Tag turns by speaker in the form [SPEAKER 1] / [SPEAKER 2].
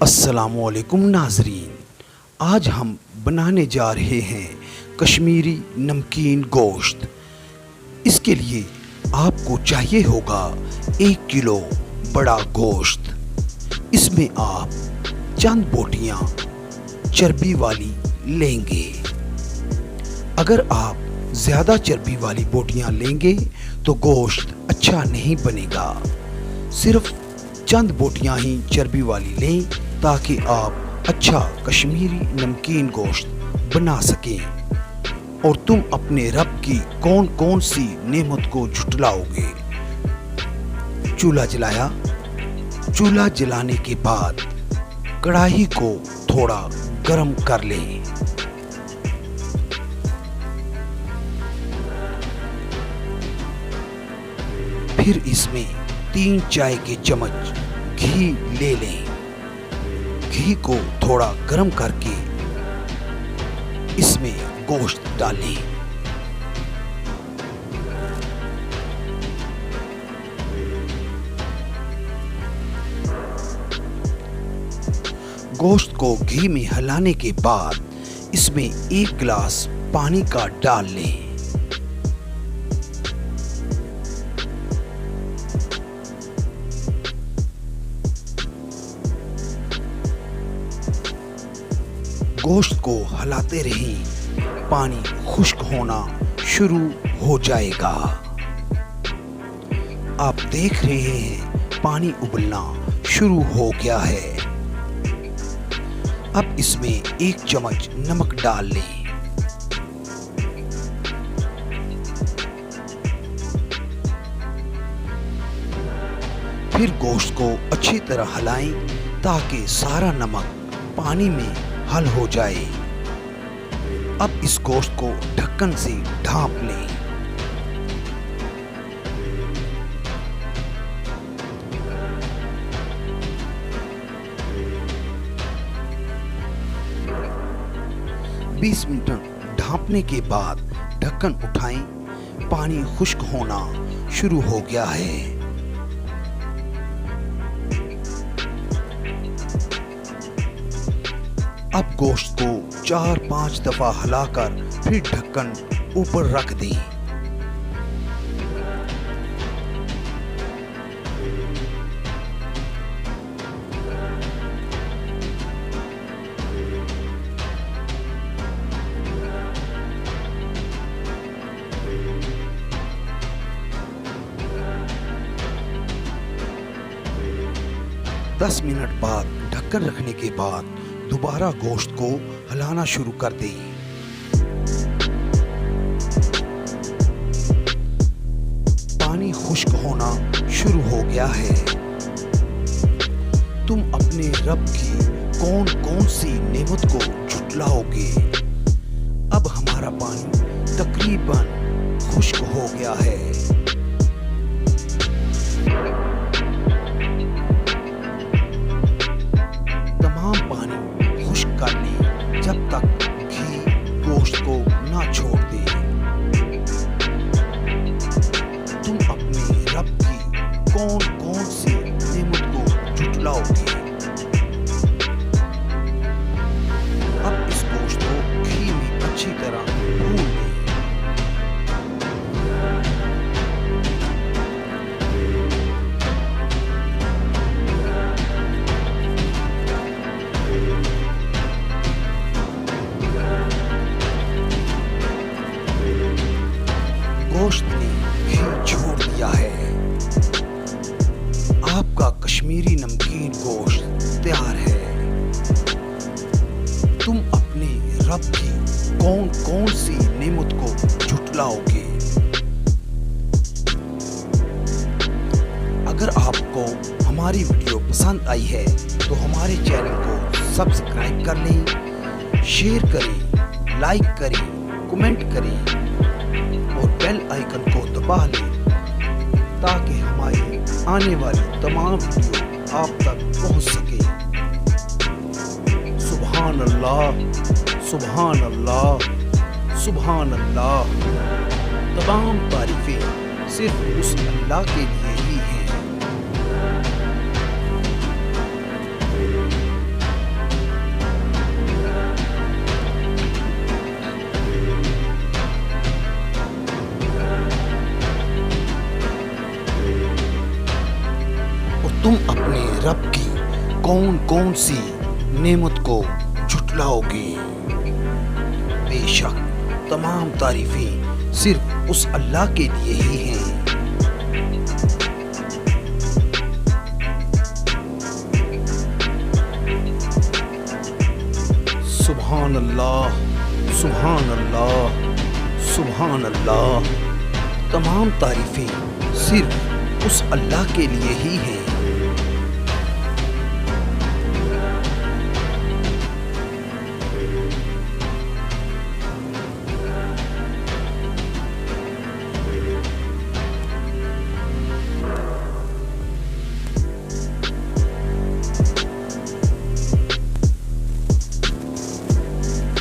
[SPEAKER 1] अस्सलामुअलैकुम नाज़रीन, आज हम बनाने जा रहे हैं कश्मीरी नमकीन गोश्त। इसके लिए आपको चाहिए होगा 1 किलो बड़ा गोश्त। इसमें आप चंद बोटियां चर्बी वाली लेंगे। अगर आप ज़्यादा चर्बी वाली बोटियां लेंगे तो गोश्त अच्छा नहीं बनेगा। सिर्फ चंद बोटियां ही चर्बी वाली लें ताकि आप अच्छा कश्मीरी नमकीन गोश्त बना सकें। और तुम अपने रब की कौन कौन सी नेमत को झुटलाओगे। चूल्हा जलाया। चूल्हा जलाने के बाद कढ़ाई को थोड़ा गर्म कर लें। फिर इसमें 3 चाय के चम्मच घी ले लें। घी को थोड़ा गर्म करके इसमें गोश्त डालें। गोश्त को घी में हिलाने के बाद इसमें 1 गिलास पानी का डाल लें। गोश्त को हिलाते रहें, पानी खुश्क होना शुरू हो जाएगा। आप देख रहे हैं पानी उबलना शुरू हो गया है। अब इसमें 1 चम्मच नमक डाल लें। फिर गोश्त को अच्छी तरह हिलाएं ताकि सारा नमक पानी में हल हो जाए। अब इस गोश्त को ढक्कन से ढांप लें। बीस मिनट ढांपने के बाद ढक्कन उठाएं। पानी खुश्क होना शुरू हो गया है। अब गोश्त को 4-5 दफा हिलाकर फिर ढक्कन ऊपर रख दें। दस मिनट बाद ढक्कन रखने के बाद दोबारा गोश्त को हिलाना शुरू कर दें। पानी खुश्क होना शुरू हो गया है। तुम अपने रब की कौन कौन सी नेमत को झुटलाओगे। अब हमारा पानी तकरीबन खुश्क हो गया है। जब तक घी गोश्त को ना छोड़ दे। तुम अपने रब की कौन कौन सी नेमत को झुटलाओगे। अब इस गोश्त को घी में अच्छी तरह भून लें। गोश्त ने घी छोड़ दिया है। आपका कश्मीरी नमकीन गोश्त तैयार है। तुम अपने रब की कौन कौन सी नेमत को झुटलाओगे। अगर आपको हमारी वीडियो पसंद आई है तो हमारे चैनल को सब्सक्राइब कर लें, शेयर करें, लाइक करें, कमेंट करें और बेल आइकन को दबा लें ताकि हमारी आने वाली तमाम वीडियो आप तक पहुंच सके। सुभान अल्लाह, सुभान अल्लाह, सुभान अल्लाह। तमाम तारीफें सिर्फ उस अल्लाह के लिए ही हैं। अपने रब की कौन कौन सी नेमत को झुटलाओगे। बेशक तमाम तारीफें सिर्फ उस अल्लाह के लिए ही हैं। सुभान अल्लाह, सुभान अल्लाह, सुभान अल्लाह। तमाम तारीफें सिर्फ उस अल्लाह के लिए ही हैं